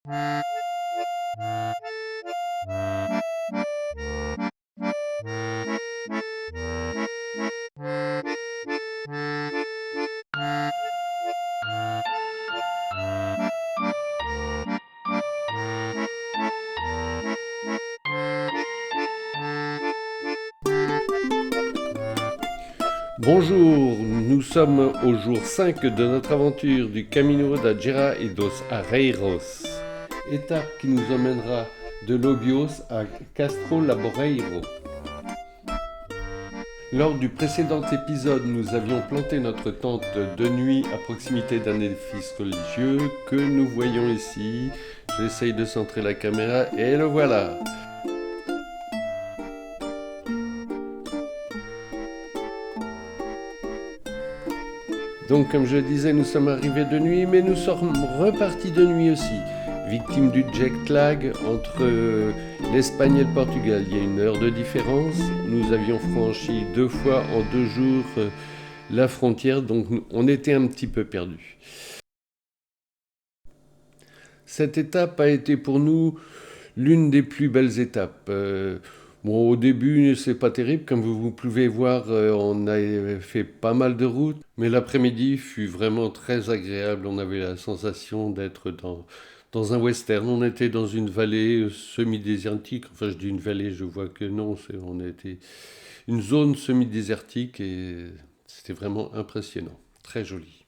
Bonjour, nous sommes au jour 5 de notre aventure du Camino da Gera e dos Arreiros, étape qui nous emmènera de Lobios à Castro Laboreiro. Lors du précédent épisode, nous avions planté notre tente de nuit à proximité d'un édifice religieux que nous voyons ici. J'essaye de centrer la caméra et le voilà. Donc comme je le disais, nous sommes arrivés de nuit, mais nous sommes repartis de nuit aussi, victimes du jet lag entre l'Espagne et le Portugal. Il y a 1 heure de différence. Nous avions franchi 2 fois en 2 jours la frontière, donc on était un petit peu perdus. Cette étape a été pour nous l'une des plus belles étapes. Bon, au début, c'est pas terrible. Comme vous pouvez voir, on a fait pas mal de routes. Mais l'après-midi fut vraiment très agréable. On avait la sensation d'être dans un western. On était dans une vallée semi-désertique. Enfin, je dis une vallée, je vois que non. On était une zone semi-désertique et c'était vraiment impressionnant. Très joli.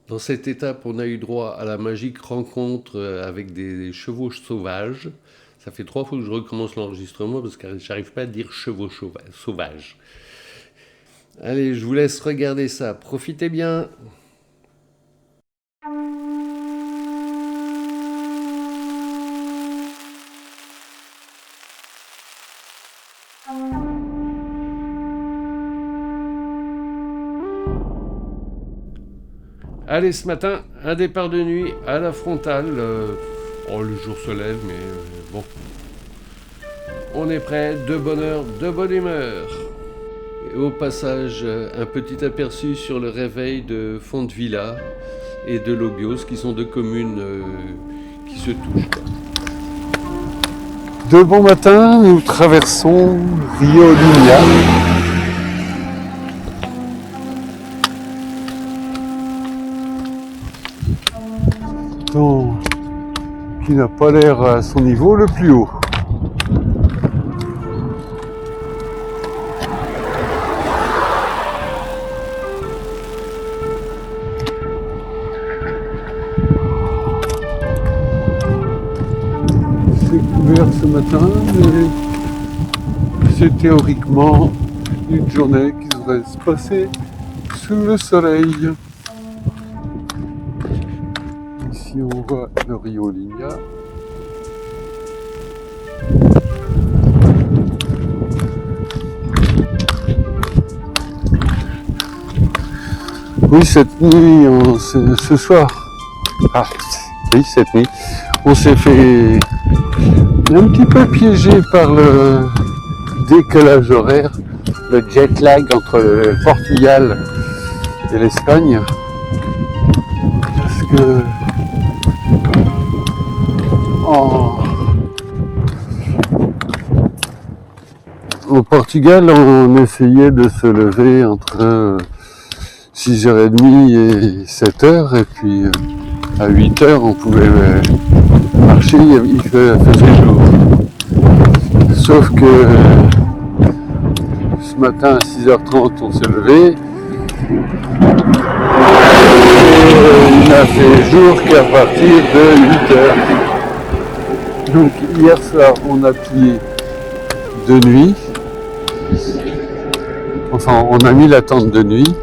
Dans cette étape, on a eu droit à la magique rencontre avec des chevaux sauvages. Ça fait 3 fois que je recommence l'enregistrement parce que j'arrive pas à dire chevaux sauvages. Allez, je vous laisse regarder ça. Profitez bien. Allez, ce matin, un départ de nuit à la frontale. Le jour se lève, mais bon. On est prêt, de bonne heure, de bonne humeur. Et au passage, un petit aperçu sur le réveil de Fontvilla et de Lobios, qui sont 2 communes qui se touchent. De bon matin, nous traversons Rio Linha. Qui n'a pas l'air à son niveau le plus haut. C'est couvert ce matin, mais c'est théoriquement une journée qui devrait se passer sous le soleil. Ici on voit le Rio Linha. Oui, cette nuit, cette nuit, on s'est fait un petit peu piéger par le décalage horaire, le jet lag entre le Portugal et l'Espagne. Parce que au Portugal, on essayait de se lever entre 6h30 et 7h, et puis à 8h, on pouvait marcher, il faisait jour. Sauf que ce matin à 6h30, on s'est levé, et il n'a fait jour qu'à partir de 8h. Donc hier soir, on a plié de nuit. Enfin, on a mis la tente de nuit.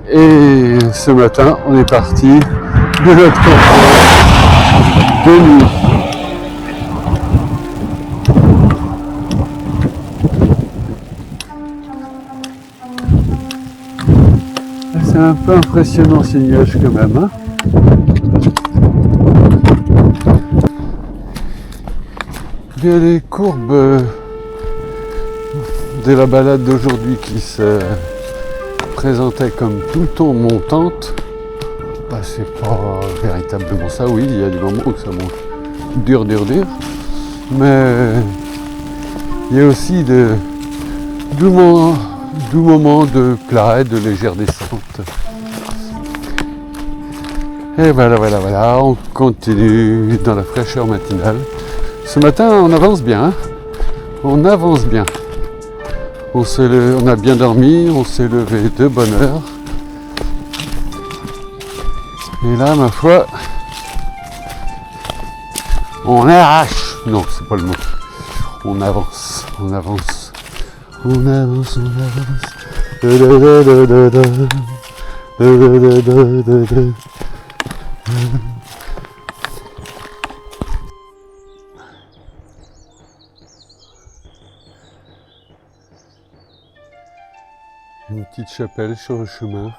Et ce matin, on est parti de notre campement de nuit. C'est un peu impressionnant ces nuages quand même, hein. Il y a les courbes de la balade d'aujourd'hui qui se présentait comme plutôt montante. bah, c'est pas véritablement ça. Oui, il y a des moments où ça monte dur. Mais il y a aussi de doux moments de plat et de légère descente. Et voilà, on continue dans la fraîcheur matinale. Ce matin, on avance bien. Hein, on avance bien. On a bien dormi, on s'est levé de bonne heure. Et là, ma foi, on arrache. Non, c'est pas le mot. On avance. Une petite chapelle sur le chemin.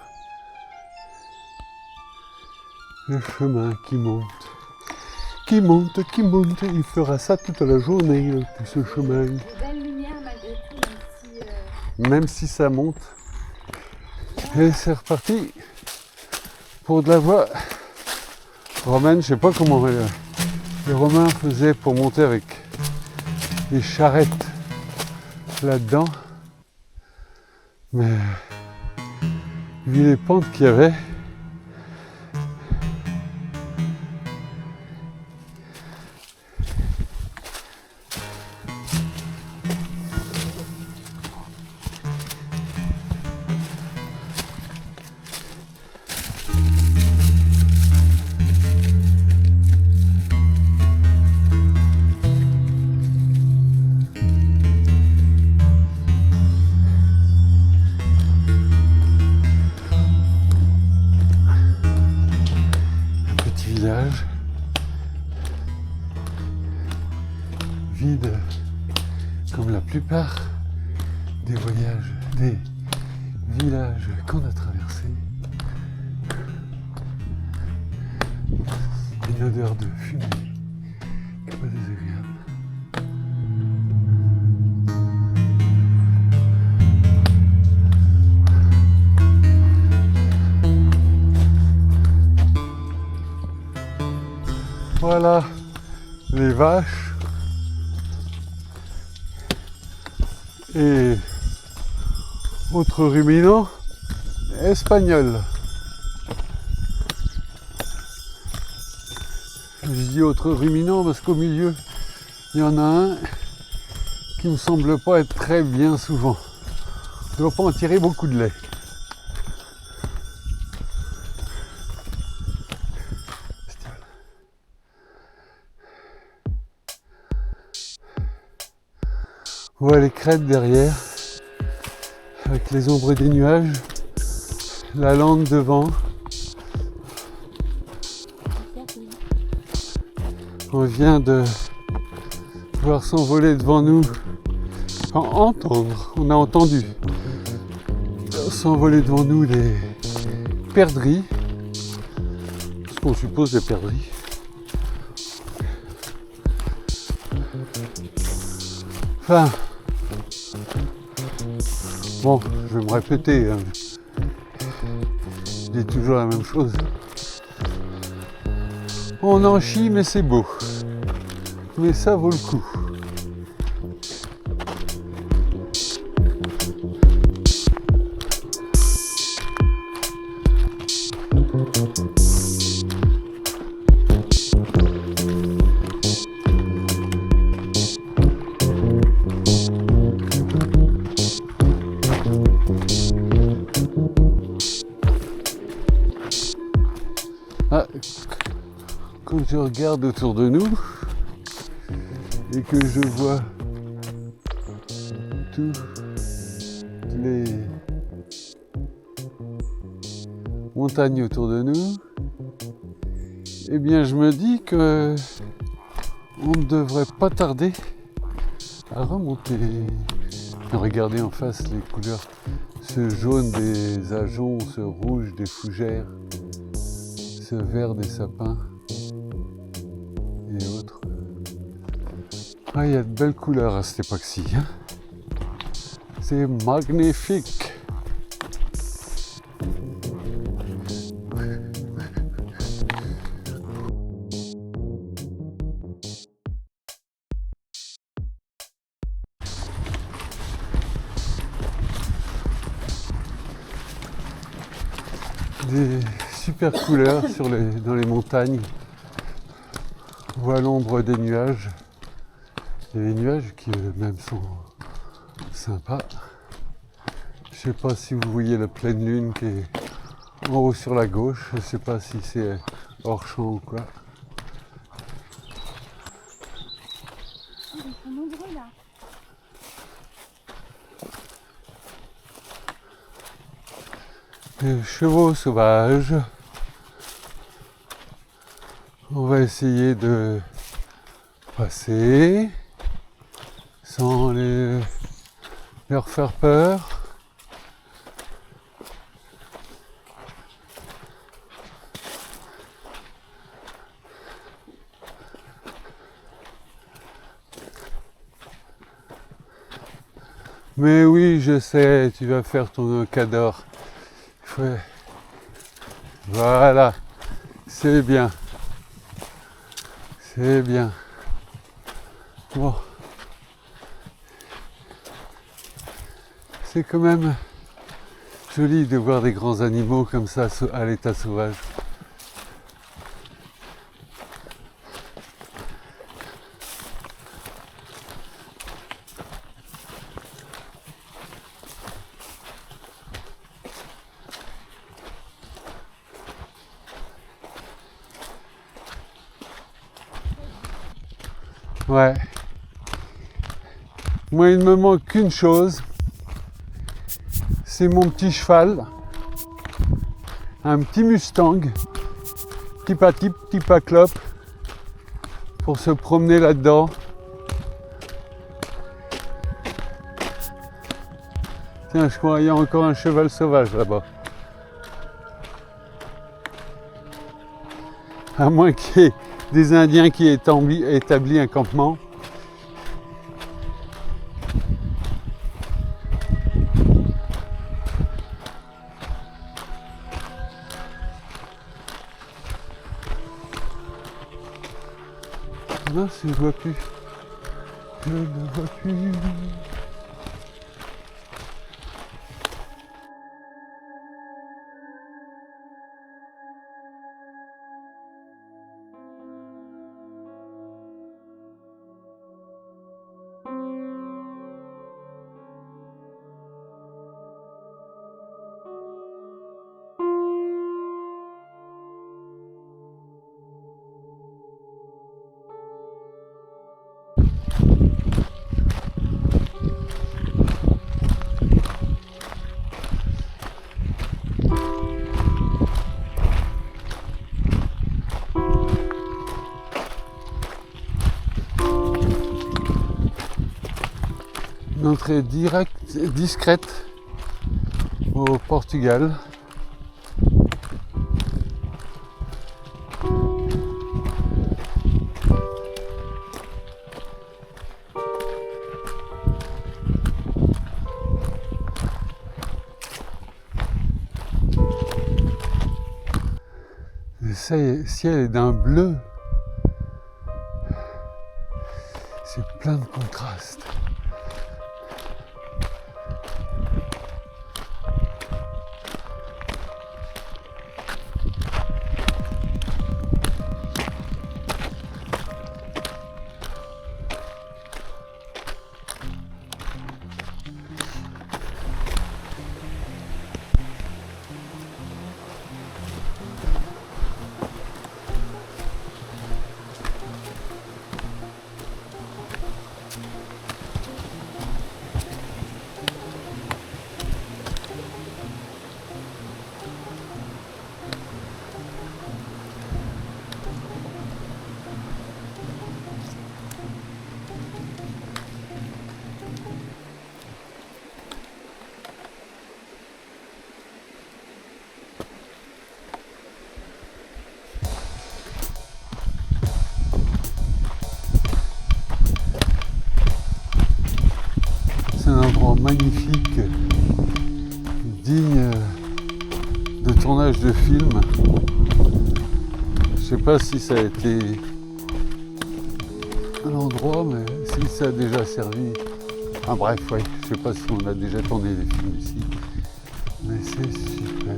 Le chemin qui monte. Il fera ça toute la journée, ce chemin. De belles lumières malgré tout, Même si ça monte. Et c'est reparti pour de la voie romaine. Je sais pas comment les Romains faisaient pour monter avec des charrettes là-dedans. Mais vu les pentes qu'il y avait, village vide comme la plupart des villages qu'on a traversés. Une odeur de fumée qui est pas désagréable. Voilà les vaches et autres ruminants espagnols. Je dis autres ruminants parce qu'au milieu, il y en a un qui ne me semble pas être très bien souvent. Je ne dois pas en tirer beaucoup de lait. On voit les crêtes derrière, avec les ombres des nuages, la lande devant. On vient de voir s'envoler devant nous, enfin entendre, on a entendu s'envoler devant nous des perdrix, ce qu'on suppose des perdrix. Enfin, bon, je vais me répéter, hein. Je dis toujours la même chose. On en chie, mais c'est beau. Mais ça vaut le coup. Ah, quand je regarde autour de nous et que je vois toutes les montagnes autour de nous, eh bien je me dis que on ne devrait pas tarder à remonter. Regardez en face les couleurs, ce jaune des ajoncs, ce rouge des fougères, ce vert des sapins et autres. Ah, il y a de belles couleurs à cette époque-ci. Hein, c'est magnifique. Des super couleurs dans les montagnes. On voit l'ombre des nuages. Et les nuages qui eux-mêmes sont sympas. Je sais pas si vous voyez la pleine lune qui est en haut sur la gauche. Je sais pas si c'est hors champ ou quoi. Ils sont nombreux là. Les chevaux sauvages. On va essayer de passer sans leur faire peur. Mais oui, je sais, tu vas faire ton cador. Voilà, c'est bien. C'est bien. Bon. C'est quand même joli de voir des grands animaux comme ça à l'état sauvage. Ouais. Moi, il me manque qu'une chose. C'est mon petit cheval. Un petit Mustang. Petit pas type, petit pas clope. Pour se promener là-dedans. Tiens, je crois qu'il y a encore un cheval sauvage là-bas. À moins qu'il y ait des Indiens qui aient établi un campement. Non, je ne vois plus. Je ne vois plus. Une entrée directe, discrète au Portugal. Le ciel est d'un bleu. C'est plein de contrastes. Magnifique, digne de tournage de film. Je sais pas si ça a été un endroit, mais si ça a déjà servi. Ah bref, ouais, je sais pas si on a déjà tourné des films ici, mais c'est super.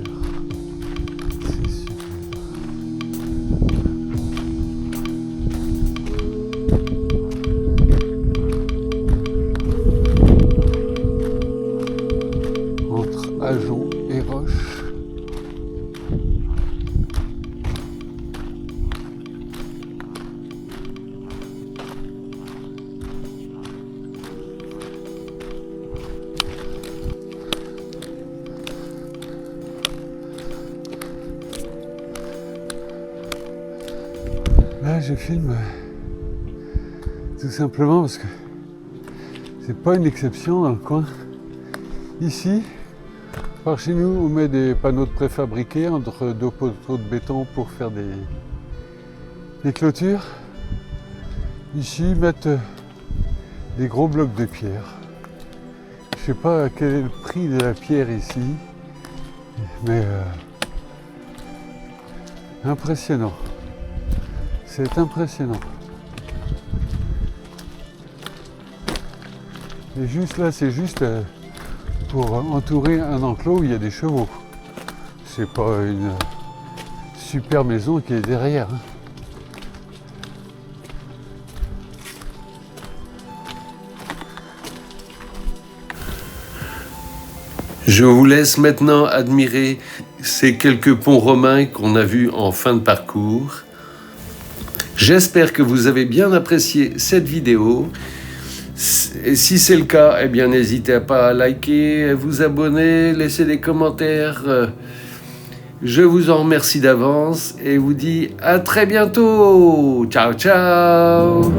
je filme tout simplement parce que c'est pas une exception dans le coin. Ici, par chez nous, on met des panneaux de préfabriqués entre deux poteaux de béton pour faire des clôtures. Ici, ils mettent des gros blocs de pierre. Je sais pas quel est le prix de la pierre ici, mais impressionnant. C'est impressionnant. Et juste là, c'est juste pour entourer un enclos où il y a des chevaux. C'est pas une super maison qui est derrière. Hein. Je vous laisse maintenant admirer ces quelques ponts romains qu'on a vus en fin de parcours. J'espère que vous avez bien apprécié cette vidéo. Et si c'est le cas, eh bien n'hésitez pas à liker, à vous abonner, laisser des commentaires. Je vous en remercie d'avance et vous dis à très bientôt. Ciao, ciao!